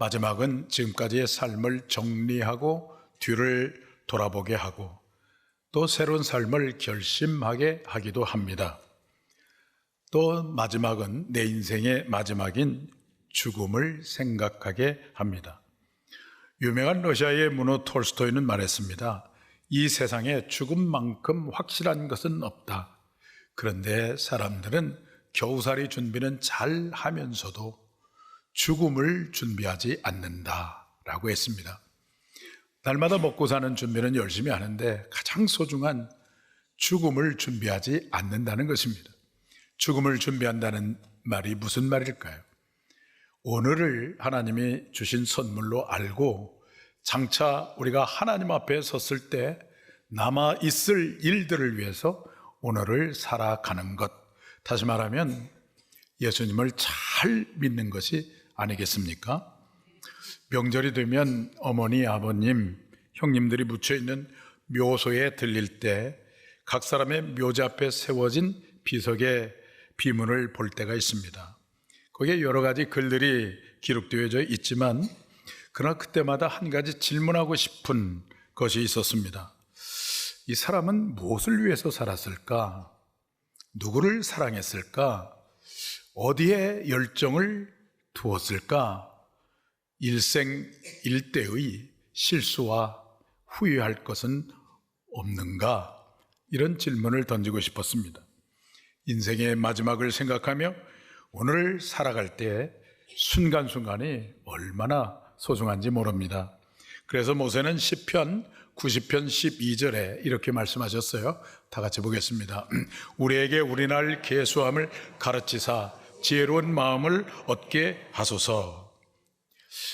마지막은 지금까지의 삶을 정리하고 뒤를 돌아보게 하고 또 새로운 삶을 결심하게 하기도 합니다. 또 마지막은 내 인생의 마지막인 죽음을 생각하게 합니다. 유명한 러시아의 문호 톨스토이는 말했습니다. 이 세상에 죽음만큼 확실한 것은 없다. 그런데 사람들은 겨우살이 준비는 잘 하면서도 죽음을 준비하지 않는다라고 했습니다. 날마다 먹고 사는 준비는 열심히 하는데 가장 소중한 죽음을 준비하지 않는다는 것입니다. 죽음을 준비한다는 말이 무슨 말일까요? 오늘을 하나님이 주신 선물로 알고 장차 우리가 하나님 앞에 섰을 때 남아있을 일들을 위해서 오늘을 살아가는 것, 다시 말하면 예수님을 잘 믿는 것이 아니겠습니까? 명절이 되면 어머니, 아버님, 형님들이 묻혀있는 묘소에 들릴 때 각 사람의 묘지 앞에 세워진 비석의 비문을 볼 때가 있습니다. 거기에 여러 가지 글들이 기록되어져 있지만 그러나 그때마다 한 가지 질문하고 싶은 것이 있었습니다. 이 사람은 무엇을 위해서 살았을까? 누구를 사랑했을까? 어디에 열정을 두었을까? 일생일대의 실수와 후회할 것은 없는가? 이런 질문을 던지고 싶었습니다. 인생의 마지막을 생각하며 오늘 살아갈 때 순간순간이 얼마나 소중한지 모릅니다. 그래서 모세는 시편 90편 12절에 이렇게 말씀하셨어요. 다 같이 보겠습니다. 우리에게 우리날 계수함을 가르치사 지혜로운 마음을 얻게 하소서.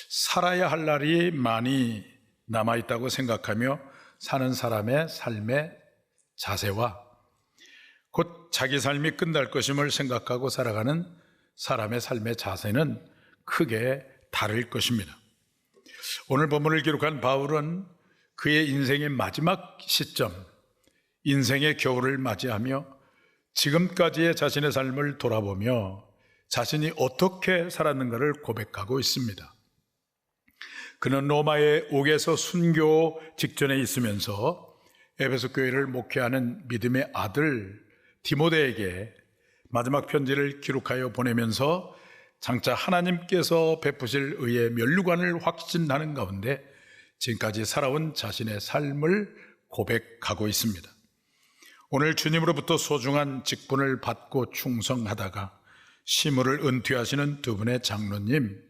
살아야 할 날이 많이 남아있다고 생각하며 사는 사람의 삶의 자세와 곧 자기 삶이 끝날 것임을 생각하고 살아가는 사람의 삶의 자세는 크게 다를 것입니다. 오늘 본문을 기록한 바울은 그의 인생의 마지막 시점, 인생의 겨울을 맞이하며 지금까지의 자신의 삶을 돌아보며 자신이 어떻게 살았는가를 고백하고 있습니다. 그는 로마의 옥에서 순교 직전에 있으면서 에베소 교회를 목회하는 믿음의 아들 디모데에게 마지막 편지를 기록하여 보내면서 장차 하나님께서 베푸실 의의 면류관을 확신하는 가운데 지금까지 살아온 자신의 삶을 고백하고 있습니다. 오늘 주님으로부터 소중한 직분을 받고 충성하다가 시무를 은퇴하시는 두 분의 장로님,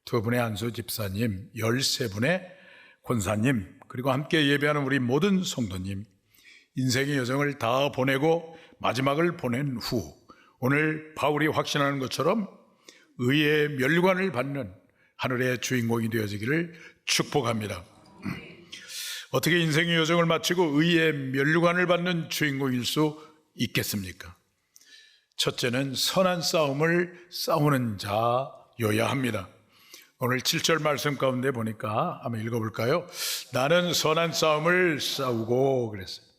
두 분의 안수 집사님, 13분의 권사님, 그리고 함께 예배하는 우리 모든 성도님, 인생의 여정을 다 보내고 마지막을 보낸 후 오늘 바울이 확신하는 것처럼 의의 면류관을 받는 하늘의 주인공이 되어지기를 축복합니다. 어떻게 인생의 여정을 마치고 의의 면류관을 받는 주인공일 수 있겠습니까? 첫째는 선한 싸움을 싸우는 자여야 합니다. 오늘 7절 말씀 가운데 보니까 한번 읽어볼까요? 나는 선한 싸움을 싸우고 그랬어요.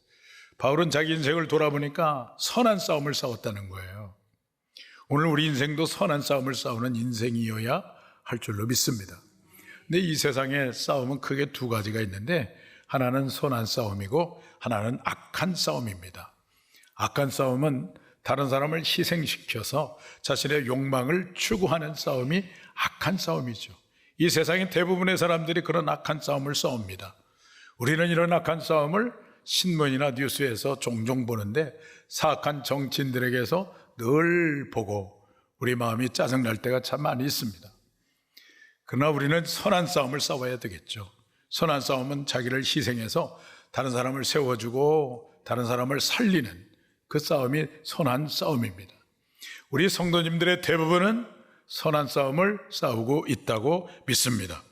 바울은 자기 인생을 돌아보니까 선한 싸움을 싸웠다는 거예요. 오늘 우리 인생도 선한 싸움을 싸우는 인생이어야 할 줄로 믿습니다. 근데 이 세상에 싸움은 크게 두 가지가 있는데 하나는 선한 싸움이고 하나는 악한 싸움입니다. 악한 싸움은 다른 사람을 희생시켜서 자신의 욕망을 추구하는 싸움이 악한 싸움이죠. 이 세상의 대부분의 사람들이 그런 악한 싸움을 싸웁니다. 우리는 이런 악한 싸움을 신문이나 뉴스에서 종종 보는데 사악한 정치인들에게서 늘 보고 우리 마음이 짜증날 때가 참 많이 있습니다. 그러나 우리는 선한 싸움을 싸워야 되겠죠. 선한 싸움은 자기를 희생해서 다른 사람을 세워주고 다른 사람을 살리는 그 싸움이 선한 싸움입니다. 우리 성도님들의 대부분은 선한 싸움을 싸우고 있다고 믿습니다.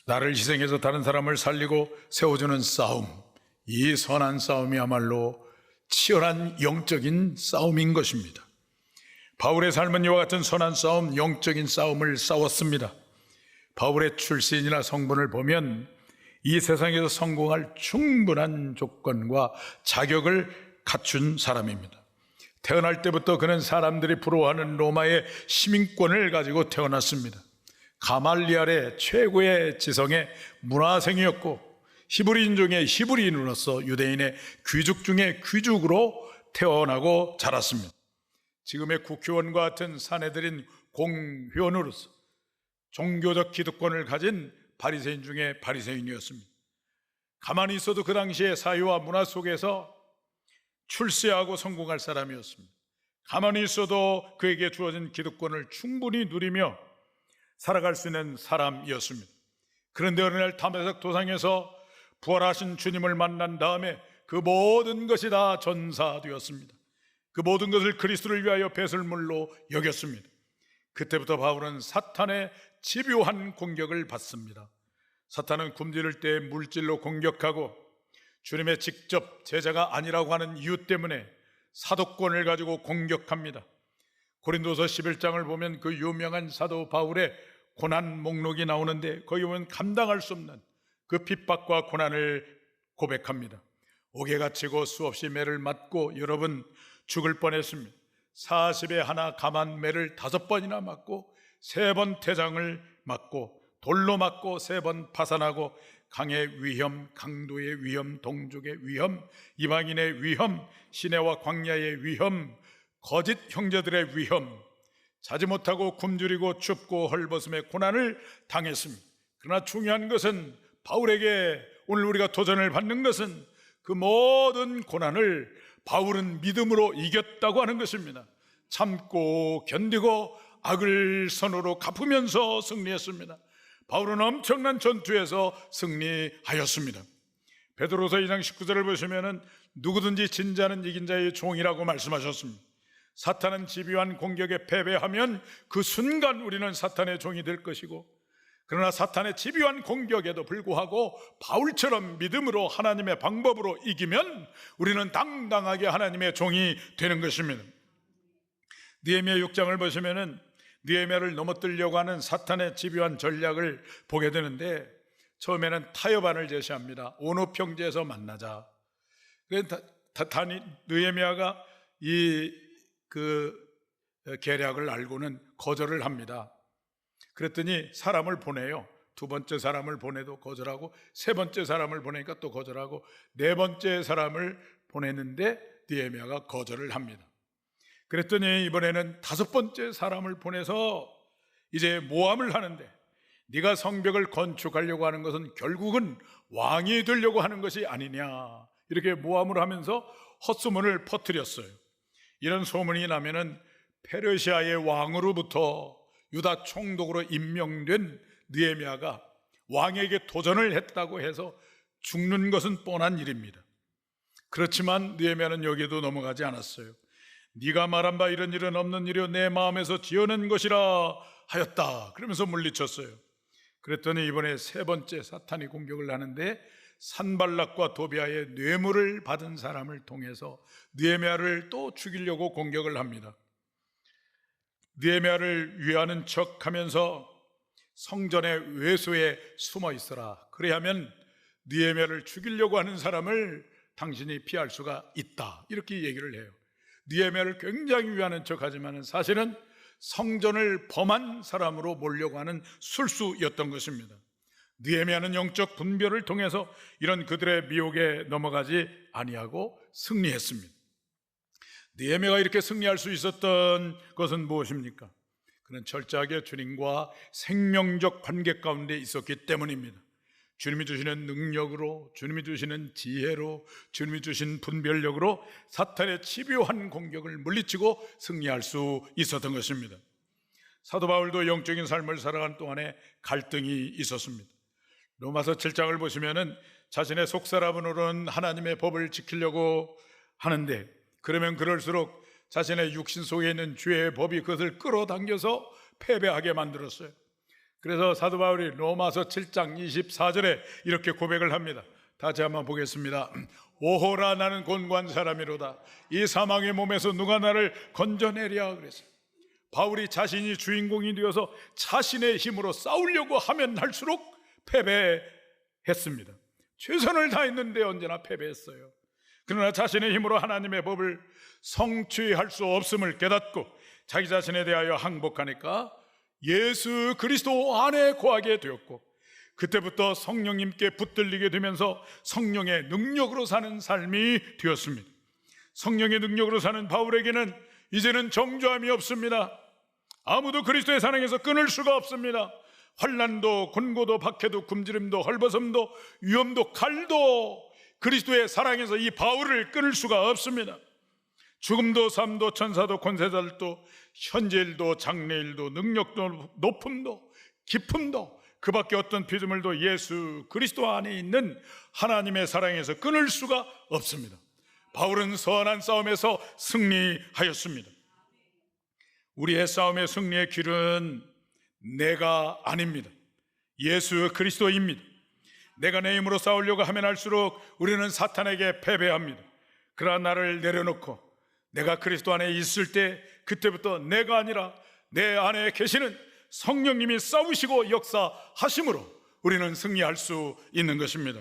나를 희생해서 다른 사람을 살리고 세워주는 싸움, 이 선한 싸움이야말로 치열한 영적인 싸움인 것입니다. 바울의 삶은 이와 같은 선한 싸움, 영적인 싸움을 싸웠습니다. 바울의 출신이나 성분을 보면 이 세상에서 성공할 충분한 조건과 자격을 갖춘 사람입니다. 태어날 때부터 그는 사람들이 부러워하는 로마의 시민권을 가지고 태어났습니다. 가말리알의 최고의 지성의 문화생이었고 히브리인 중에 히브리인으로서 유대인의 귀족 중에 귀족으로 태어나고 자랐습니다. 지금의 국회의원과 같은 사내들인 공회원으로서 종교적 기득권을 가진 바리새인 중에 바리새인이었습니다. 가만히 있어도 그 당시의 사회와 문화 속에서 출세하고 성공할 사람이었습니다. 가만히 있어도 그에게 주어진 기득권을 충분히 누리며 살아갈 수 있는 사람이었습니다. 그런데 어느 날 다메섹 도상에서 부활하신 주님을 만난 다음에 그 모든 것이 다 전사되었습니다. 그 모든 것을 그리스도를 위하여 배설물로 여겼습니다. 그때부터 바울은 사탄의 집요한 공격을 받습니다. 사탄은 굶주릴 때 물질로 공격하고 주님의 직접 제자가 아니라고 하는 이유 때문에 사도권을 가지고 공격합니다. 고린도서 11장을 보면 그 유명한 사도 바울의 고난 목록이 나오는데 거기 보면 감당할 수 없는 그 핍박과 고난을 고백합니다. 옥에 갇히고 수없이 매를 맞고 여러분 죽을 뻔했습니다. 40에 하나 감한 매를 5번이나 맞고 3번 태장을 맞고 돌로 맞고 3번 파산하고 강의 위험, 강도의 위험, 동족의 위험, 이방인의 위험, 시내와 광야의 위험, 거짓 형제들의 위험, 자지 못하고 굶주리고 춥고 헐벗음의 고난을 당했습니다. 그러나 중요한 것은 바울에게 오늘 우리가 도전을 받는 것은 그 모든 고난을 바울은 믿음으로 이겼다고 하는 것입니다. 참고 견디고 악을 선으로 갚으면서 승리했습니다. 바울은 엄청난 전투에서 승리하였습니다. 베드로서 2장 19절을 보시면 누구든지 진자는 이긴 자의 종이라고 말씀하셨습니다. 사탄은 집요한 공격에 패배하면 그 순간 우리는 사탄의 종이 될 것이고, 그러나 사탄의 집요한 공격에도 불구하고 바울처럼 믿음으로 하나님의 방법으로 이기면 우리는 당당하게 하나님의 종이 되는 것입니다. 느헤미야 6장을 보시면 느헤미야를 넘어뜨리려고 하는 사탄의 집요한 전략을 보게 되는데, 처음에는 타협안을 제시합니다. 어느 평지에서 만나자. 그래서 느헤미야가 그 계략을 알고는 거절을 합니다. 그랬더니 사람을 보내요. 2번째 사람을 보내도 거절하고, 3번째 사람을 보내니까 또 거절하고, 4번째 사람을 보냈는데 느헤미야가 거절을 합니다. 그랬더니 이번에는 5번째 사람을 보내서 이제 모함을 하는데, 네가 성벽을 건축하려고 하는 것은 결국은 왕이 되려고 하는 것이 아니냐, 이렇게 모함을 하면서 헛소문을 퍼뜨렸어요. 이런 소문이 나면은 페르시아의 왕으로부터 유다 총독으로 임명된 느헤미야가 왕에게 도전을 했다고 해서 죽는 것은 뻔한 일입니다. 그렇지만 느헤미야는 여기에도 넘어가지 않았어요. 네가 말한 바 이런 일은 없는 일이요 내 마음에서 지어낸 것이라 하였다, 그러면서 물리쳤어요. 그랬더니 이번에 3번째 사탄이 공격을 하는데, 산발락과 도비아의 뇌물을 받은 사람을 통해서 느헤미야를 또 죽이려고 공격을 합니다. 느헤미야를 위하는 척하면서 성전의 외소에 숨어 있어라, 그래야면 느헤미야를 죽이려고 하는 사람을 당신이 피할 수가 있다, 이렇게 얘기를 해요. 느헤미야를 굉장히 위하는 척하지만 사실은 성전을 범한 사람으로 몰려고 하는 술수였던 것입니다. 느헤미야는 영적 분별을 통해서 이런 그들의 미혹에 넘어가지 아니하고 승리했습니다. 느헤미야가 이렇게 승리할 수 있었던 것은 무엇입니까? 그는 철저하게 주님과 생명적 관계 가운데 있었기 때문입니다. 주님이 주시는 능력으로, 주님이 주시는 지혜로, 주님이 주신 분별력으로 사탄의 집요한 공격을 물리치고 승리할 수 있었던 것입니다. 사도 바울도 영적인 삶을 살아가는 동안에 갈등이 있었습니다. 로마서 7장을 보시면은 자신의 속사람으로는 하나님의 법을 지키려고 하는데, 그러면 그럴수록 자신의 육신 속에 있는 죄의 법이 그것을 끌어당겨서 패배하게 만들었어요. 그래서 사도 바울이 로마서 7장 24절에 이렇게 고백을 합니다. 다시 한번 보겠습니다. 오호라, 나는 곤고한 사람이로다. 이 사망의 몸에서 누가 나를 건져내랴 그랬어요. 바울이 자신이 주인공이 되어서 자신의 힘으로 싸우려고 하면 할수록 패배했습니다. 최선을 다했는데 언제나 패배했어요. 그러나 자신의 힘으로 하나님의 법을 성취할 수 없음을 깨닫고 자기 자신에 대하여 항복하니까 예수 그리스도 안에 거하게 되었고, 그때부터 성령님께 붙들리게 되면서 성령의 능력으로 사는 삶이 되었습니다. 성령의 능력으로 사는 바울에게는 이제는 정죄함이 없습니다. 아무도 그리스도의 사랑에서 끊을 수가 없습니다. 환난도 곤고도 박해도 굶주림도 헐벗음도 위험도 칼도 그리스도의 사랑에서 이 바울을 끊을 수가 없습니다. 죽음도 삶도 천사도 권세자들도 현재일도 장래일도 능력도 높음도 깊음도 그 밖에 어떤 피조물도 예수 그리스도 안에 있는 하나님의 사랑에서 끊을 수가 없습니다. 바울은 선한 싸움에서 승리하였습니다. 우리의 싸움의 승리의 길은 내가 아닙니다. 예수 그리스도입니다. 내가 내 힘으로 싸우려고 하면 할수록 우리는 사탄에게 패배합니다. 그러나 나를 내려놓고 내가 그리스도 안에 있을 때, 그때부터 내가 아니라 내 안에 계시는 성령님이 싸우시고 역사하심으로 우리는 승리할 수 있는 것입니다.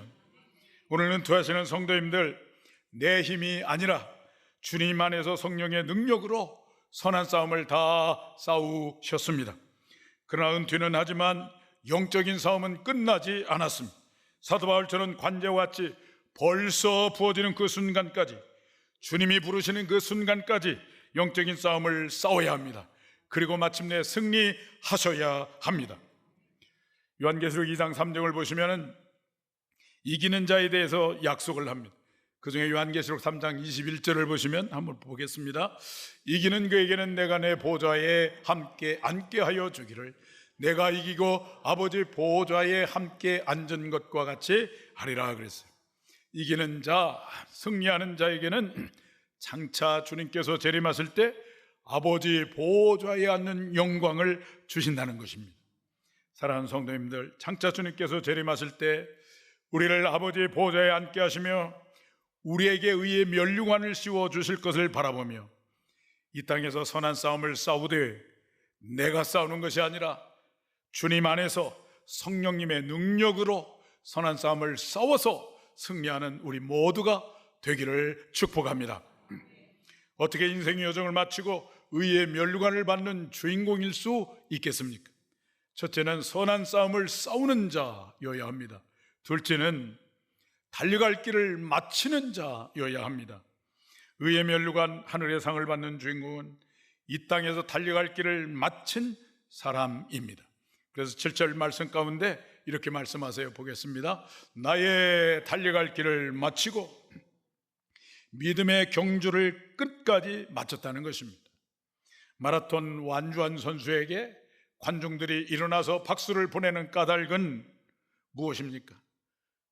오늘 은퇴하시는 성도님들, 내 힘이 아니라 주님 안에서 성령의 능력으로 선한 싸움을 다 싸우셨습니다. 그러나 은퇴는 하지만 영적인 싸움은 끝나지 않았습니다. 사도 바울처럼 관제와 같이 벌써 부어지는 그 순간까지, 주님이 부르시는 그 순간까지 영적인 싸움을 싸워야 합니다. 그리고 마침내 승리하셔야 합니다. 요한계시록 2장 3절을 보시면 이기는 자에 대해서 약속을 합니다. 그 중에 요한계시록 3장 21절을 보시면 한번 보겠습니다. 이기는 그에게는 내가 내 보좌에 함께 앉게 하여 주기를, 내가 이기고 아버지 보좌에 함께 앉은 것과 같이 하리라 그랬어요. 이기는 자, 승리하는 자에게는 장차 주님께서 재림하실 때 아버지 보좌에 앉는 영광을 주신다는 것입니다. 사랑하는 성도님들, 장차 주님께서 재림하실 때 우리를 아버지 보좌에 앉게 하시며 우리에게 의의 면류관을 씌워 주실 것을 바라보며 이 땅에서 선한 싸움을 싸우되 내가 싸우는 것이 아니라 주님 안에서 성령님의 능력으로 선한 싸움을 싸워서 승리하는 우리 모두가 되기를 축복합니다. 어떻게 인생의 여정을 마치고 의의 면류관을 받는 주인공일 수 있겠습니까? 첫째는 선한 싸움을 싸우는 자여야 합니다. 둘째는 달려갈 길을 마치는 자여야 합니다. 의의 면류관, 하늘의 상을 받는 주인공은 이 땅에서 달려갈 길을 마친 사람입니다. 그래서 7절 말씀 가운데 이렇게 말씀하세요. 보겠습니다. 나의 달려갈 길을 마치고 믿음의 경주를 끝까지 마쳤다는 것입니다. 마라톤 완주한 선수에게 관중들이 일어나서 박수를 보내는 까닭은 무엇입니까?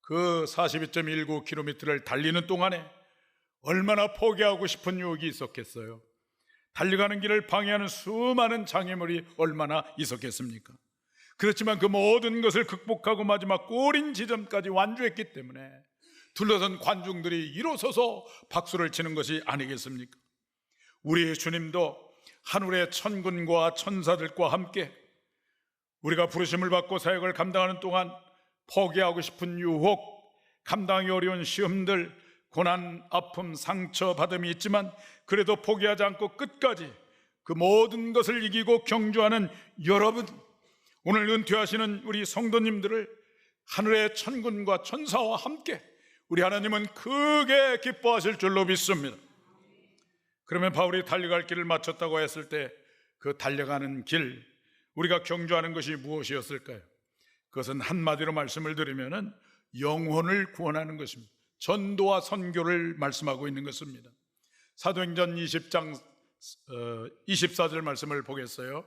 그 42.19km를 달리는 동안에 얼마나 포기하고 싶은 유혹이 있었겠어요? 달려가는 길을 방해하는 수많은 장애물이 얼마나 있었겠습니까? 그렇지만 그 모든 것을 극복하고 마지막 골인 지점까지 완주했기 때문에 둘러선 관중들이 일어서서 박수를 치는 것이 아니겠습니까? 우리의 주님도 하늘의 천군과 천사들과 함께 우리가 부르심을 받고 사역을 감당하는 동안 포기하고 싶은 유혹, 감당하기 어려운 시험들, 고난, 아픔, 상처 받음이 있지만 그래도 포기하지 않고 끝까지 그 모든 것을 이기고 경주하는 여러분, 오늘 은퇴하시는 우리 성도님들을 하늘의 천군과 천사와 함께 우리 하나님은 크게 기뻐하실 줄로 믿습니다. 그러면 바울이 달려갈 길을 마쳤다고 했을 때 그 달려가는 길, 우리가 경주하는 것이 무엇이었을까요? 그것은 한마디로 말씀을 드리면 영혼을 구원하는 것입니다. 전도와 선교를 말씀하고 있는 것입니다. 사도행전 20장 24절 말씀을 보겠어요.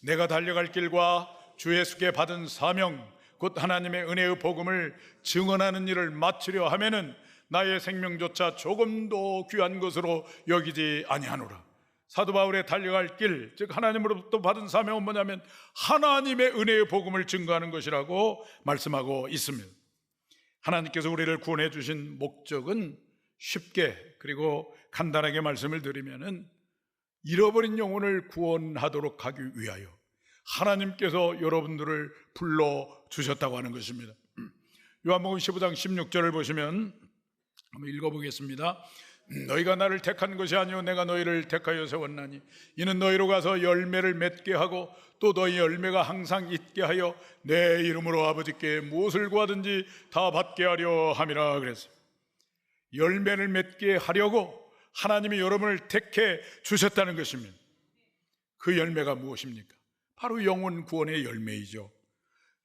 내가 달려갈 길과 주 예수께 받은 사명, 곧 하나님의 은혜의 복음을 증언하는 일을 마치려 하면은 나의 생명조차 조금도 귀한 것으로 여기지 아니하노라. 사도 바울의 달려갈 길, 즉 하나님으로부터 받은 사명은 뭐냐면 하나님의 은혜의 복음을 증거하는 것이라고 말씀하고 있습니다. 하나님께서 우리를 구원해 주신 목적은 쉽게 그리고 간단하게 말씀을 드리면은 잃어버린 영혼을 구원하도록 하기 위하여 하나님께서 여러분들을 불러주셨다고 하는 것입니다. 요한복음 15장 16절을 보시면 한번 읽어보겠습니다. 너희가 나를 택한 것이 아니오 내가 너희를 택하여 세웠나니 이는 너희로 가서 열매를 맺게 하고 또 너희 열매가 항상 있게 하여 내 이름으로 아버지께 무엇을 구하든지 다 받게 하려 함이라 그랬어요. 열매를 맺게 하려고 하나님이 여러분을 택해 주셨다는 것입니다. 그 열매가 무엇입니까? 바로 영혼 구원의 열매이죠.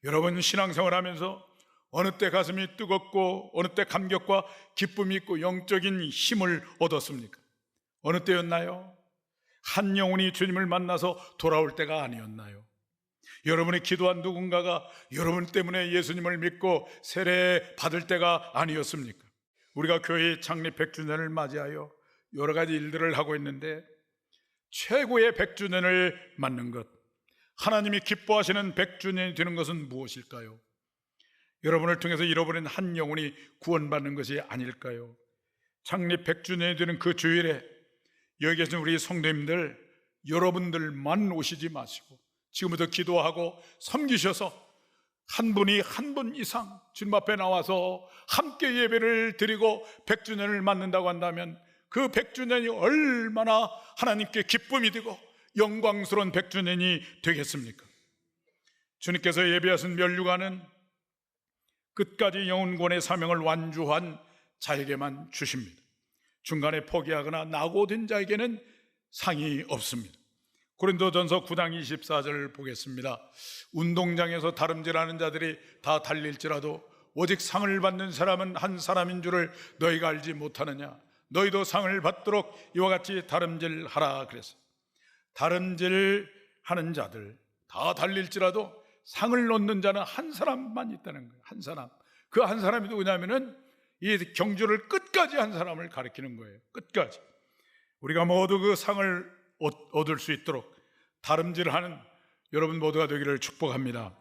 여러분 신앙생활하면서 어느 때 가슴이 뜨겁고 어느 때 감격과 기쁨이 있고 영적인 힘을 얻었습니까? 어느 때였나요? 한 영혼이 주님을 만나서 돌아올 때가 아니었나요? 여러분이 기도한 누군가가 여러분 때문에 예수님을 믿고 세례 받을 때가 아니었습니까? 우리가 교회 창립 100주년을 맞이하여 여러 가지 일들을 하고 있는데 최고의 100주년을 맞는 것, 하나님이 기뻐하시는 100주년이 되는 것은 무엇일까요? 여러분을 통해서 잃어버린 한 영혼이 구원받는 것이 아닐까요? 창립 100주년이 되는 그 주일에 여기 계신 우리 성도님들, 여러분들만 오시지 마시고 지금부터 기도하고 섬기셔서 한 분이 한 분 이상 주님 앞에 나와서 함께 예배를 드리고 100주년을 맞는다고 한다면 그 100주년이 얼마나 하나님께 기쁨이 되고 영광스러운 100주년이 되겠습니까? 주님께서 예비하신 면류관은 끝까지 영혼구원의 사명을 완주한 자에게만 주십니다. 중간에 포기하거나 낙오된 자에게는 상이 없습니다. 고린도전서 9장 24절을 보겠습니다. 운동장에서 다름질하는 자들이 다 달릴지라도 오직 상을 받는 사람은 한 사람인 줄을 너희가 알지 못하느냐? 너희도 상을 받도록 이와 같이 다름질하라 그랬어요. 다름질하는 자들 다 달릴지라도 상을 얻는 자는 한 사람만 있다는 거예요. 한 사람. 그 한 사람이 누구냐면은 이 경주를 끝까지 한 사람을 가리키는 거예요. 끝까지. 우리가 모두 그 상을 얻을 수 있도록 다름질하는 여러분 모두가 되기를 축복합니다.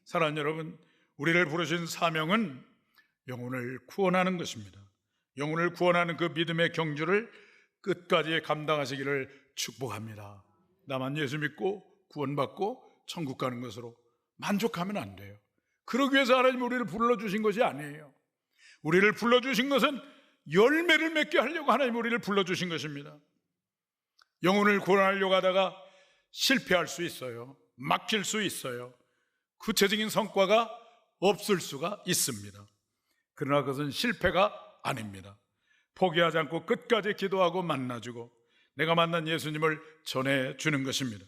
사랑하는 여러분, 우리를 부르신 사명은 영혼을 구원하는 것입니다. 영혼을 구원하는 그 믿음의 경주를 끝까지 감당하시기를 축복합니다. 나만 예수 믿고 구원받고 천국 가는 것으로 만족하면 안 돼요. 그러기 위해서 하나님 우리를 불러주신 것이 아니에요. 우리를 불러주신 것은 열매를 맺게 하려고 하나님 우리를 불러주신 것입니다. 영혼을 구원하려고 하다가 실패할 수 있어요. 막힐 수 있어요. 구체적인 성과가 없을 수가 있습니다. 그러나 그것은 실패가 아닙니다. 포기하지 않고 끝까지 기도하고 만나주고 내가 만난 예수님을 전해주는 것입니다.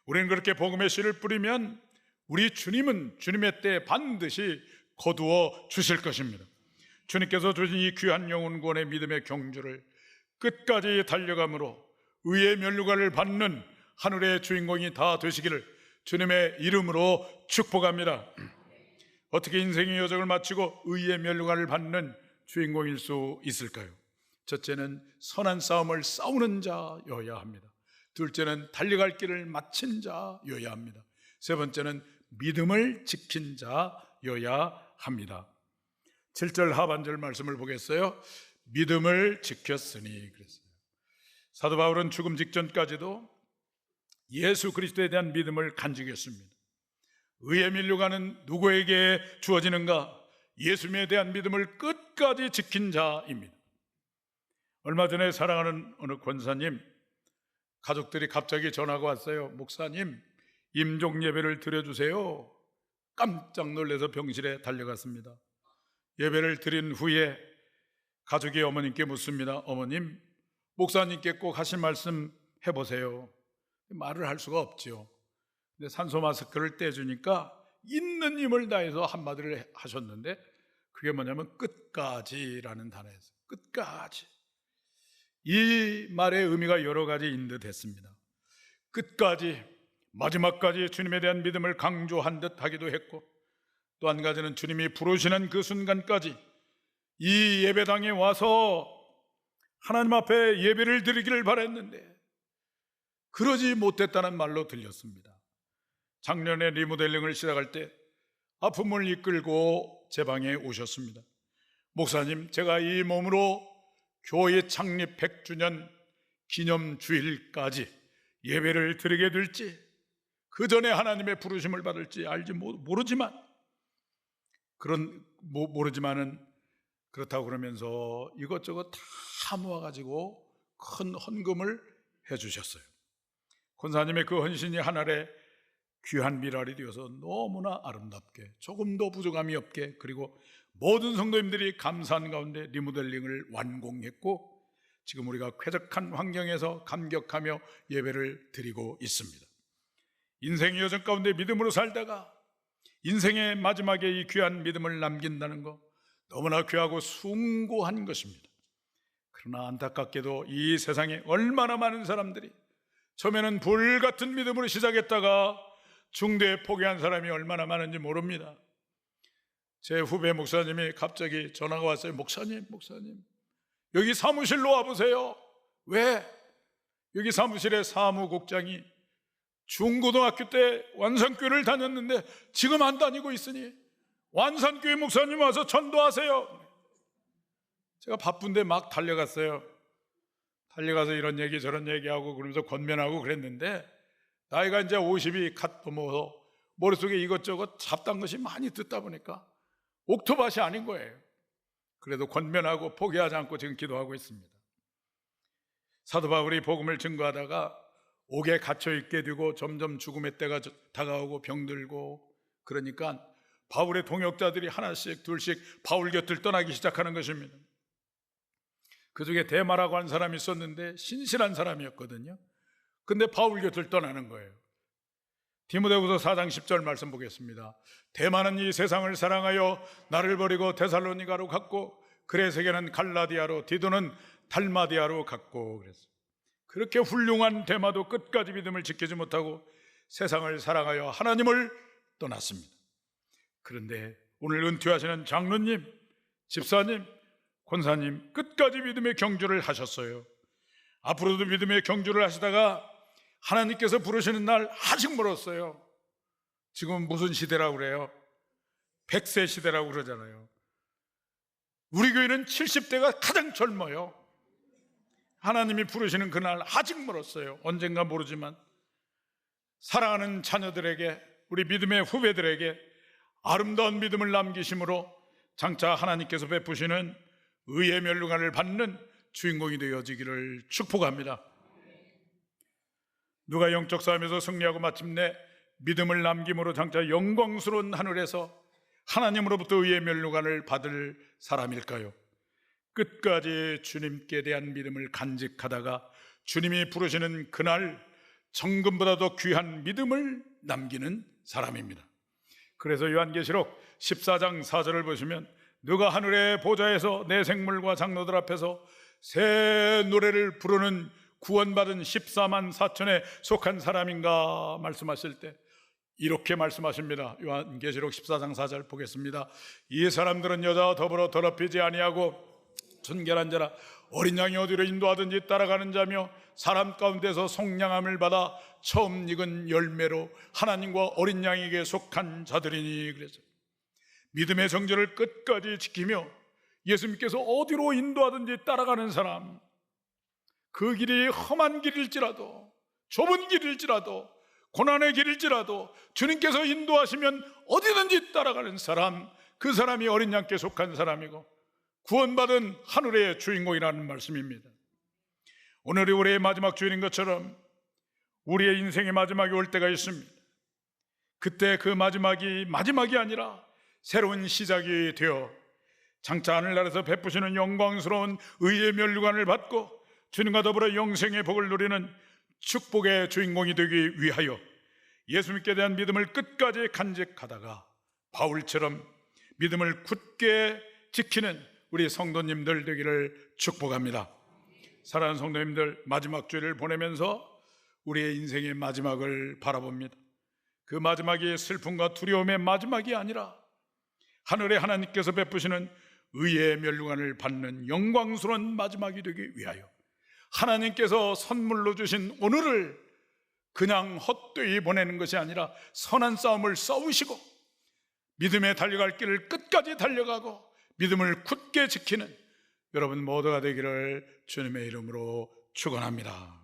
우리는 그렇게 복음의 씨를 뿌리면 우리 주님은 주님의 때에 반드시 거두어 주실 것입니다. 주님께서 주신 이 귀한 영혼 구원의 믿음의 경주를 끝까지 달려감으로 의의 면류관을 받는 하늘의 주인공이 다 되시기를 주님의 이름으로 축복합니다. 어떻게 인생의 여정을 마치고 의의 면류관을 받는 주인공일 수 있을까요? 첫째는 선한 싸움을 싸우는 자여야 합니다. 둘째는 달려갈 길을 마친 자여야 합니다. 세 번째는 믿음을 지킨 자여야 합니다. 7절 하반절 말씀을 보겠어요. 믿음을 지켰으니 그랬어요. 사도 바울은 죽음 직전까지도 예수 그리스도에 대한 믿음을 간직했습니다. 의의 면류관은 누구에게 주어지는가? 예수님에 대한 믿음을 끝까지 지킨 자입니다. 얼마 전에 사랑하는 어느 권사님 가족들이 갑자기 전화가 왔어요. 목사님, 임종 예배를 드려주세요. 깜짝 놀라서 병실에 달려갔습니다. 예배를 드린 후에 가족이 어머님께 묻습니다. 어머님, 목사님께 꼭 하신 말씀 해보세요. 말을 할 수가 없죠. 근데 산소 마스크를 떼주니까 있는 힘을 다해서 한마디를 하셨는데 그게 뭐냐면 끝까지라는 단어였어요. 끝까지. 이 말의 의미가 여러 가지인 듯 했습니다. 끝까지, 마지막까지 주님에 대한 믿음을 강조한 듯 하기도 했고 또 한 가지는 주님이 부르시는 그 순간까지 이 예배당에 와서 하나님 앞에 예배를 드리기를 바랬는데 그러지 못했다는 말로 들렸습니다. 작년에 리모델링을 시작할 때 아픔을 이끌고 제 방에 오셨습니다. 목사님, 제가 이 몸으로 교회 창립 100주년 기념주일까지 예배를 드리게 될지 그 전에 하나님의 부르심을 받을지 알지 모르지만 모르지만은 그렇다고 그러면서 이것저것 다 다 모아가지고 큰 헌금을 해주셨어요. 권사님의 그 헌신이 하늘의 귀한 미랄이 되어서 너무나 아름답게, 조금도 부족함이 없게, 그리고 모든 성도님들이 감사한 가운데 리모델링을 완공했고, 지금 우리가 쾌적한 환경에서 감격하며 예배를 드리고 있습니다. 인생의 여정 가운데 믿음으로 살다가 인생의 마지막에 이 귀한 믿음을 남긴다는 것, 너무나 귀하고 숭고한 것입니다. 그러나 안타깝게도 이 세상에 얼마나 많은 사람들이 처음에는 불같은 믿음으로 시작했다가 중대에 포기한 사람이 얼마나 많은지 모릅니다. 제 후배 목사님이 갑자기 전화가 왔어요. 목사님 여기 사무실로 와보세요. 왜? 여기 사무실에 사무국장이 중고등학교 때 완산교회를 다녔는데 지금 안 다니고 있으니 완산교회 목사님 와서 전도하세요. 제가 바쁜데 막 달려갔어요. 달려가서 이런 얘기 저런 얘기하고 그러면서 권면하고 그랬는데, 나이가 이제 50이 갓 넘어서 머릿속에 이것저것 잡다한 것이 많이 듣다 보니까 옥토밭이 아닌 거예요. 그래도 권면하고 포기하지 않고 지금 기도하고 있습니다. 사도 바울이 복음을 증거하다가 옥에 갇혀있게 되고 점점 죽음의 때가 다가오고 병들고, 그러니까 바울의 동역자들이 하나씩 둘씩 바울 곁을 떠나기 시작하는 것입니다. 그 중에 데마라고 한 사람이 있었는데 신실한 사람이었거든요. 근데 바울 곁을 떠나는 거예요. 디모데후서 4장 10절 말씀 보겠습니다. 데마는 이 세상을 사랑하여 나를 버리고 데살로니가로 갔고, 그레세게는 갈라디아로, 디도는 달마디아로 갔고, 그랬어요. 그렇게 훌륭한 데마도 끝까지 믿음을 지키지 못하고 세상을 사랑하여 하나님을 떠났습니다. 그런데 오늘 은퇴하시는 장로님, 집사님, 권사님 끝까지 믿음의 경주를 하셨어요. 앞으로도 믿음의 경주를 하시다가 하나님께서 부르시는 날 아직 멀었어요. 지금 무슨 시대라고 그래요? 100세 시대라고 그러잖아요. 우리 교회는 70대가 가장 젊어요. 하나님이 부르시는 그날 아직 멀었어요. 언젠가 모르지만 사랑하는 자녀들에게, 우리 믿음의 후배들에게 아름다운 믿음을 남기심으로 장차 하나님께서 베푸시는 의의 멸류관을 받는 주인공이 되어지기를 축복합니다. 누가 영적 싸움에서 승리하고 마침내 믿음을 남김으로 장차 영광스러운 하늘에서 하나님으로부터 의의 멸류관을 받을 사람일까요? 끝까지 주님께 대한 믿음을 간직하다가 주님이 부르시는 그날 정금보다도 귀한 믿음을 남기는 사람입니다. 그래서 요한계시록 14장 4절을 보시면, 누가 하늘의 보좌에서 내 생물과 장로들 앞에서 새 노래를 부르는 구원받은 14만 4천에 속한 사람인가 말씀하실 때 이렇게 말씀하십니다. 요한계시록 14장 4절 보겠습니다. 이 사람들은 여자와 더불어 더럽히지 아니하고 순결한 자라, 어린 양이 어디로 인도하든지 따라가는 자며 사람 가운데서 속량함을 받아 처음 익은 열매로 하나님과 어린 양에게 속한 자들이니. 그래서 믿음의 정절을 끝까지 지키며 예수님께서 어디로 인도하든지 따라가는 사람, 그 길이 험한 길일지라도, 좁은 길일지라도, 고난의 길일지라도 주님께서 인도하시면 어디든지 따라가는 사람, 그 사람이 어린 양께 속한 사람이고 구원받은 하늘의 주인공이라는 말씀입니다. 오늘이 우리의 마지막 주일인 것처럼 우리의 인생의 마지막이 올 때가 있습니다. 그때 그 마지막이 아니라 새로운 시작이 되어 장차 하늘나라에서 베푸시는 영광스러운 의의 멸류관을 받고 주님과 더불어 영생의 복을 누리는 축복의 주인공이 되기 위하여 예수님께 대한 믿음을 끝까지 간직하다가 바울처럼 믿음을 굳게 지키는 우리 성도님들 되기를 축복합니다. 사랑하는 성도님들, 마지막 주일을 보내면서 우리의 인생의 마지막을 바라봅니다. 그 마지막이 슬픔과 두려움의 마지막이 아니라 하늘에 하나님께서 베푸시는 의의 멸류관을 받는 영광스러운 마지막이 되기 위하여 하나님께서 선물로 주신 오늘을 그냥 헛되이 보내는 것이 아니라 선한 싸움을 싸우시고 믿음에 달려갈 길을 끝까지 달려가고 믿음을 굳게 지키는 여러분 모두가 되기를 주님의 이름으로 축원합니다.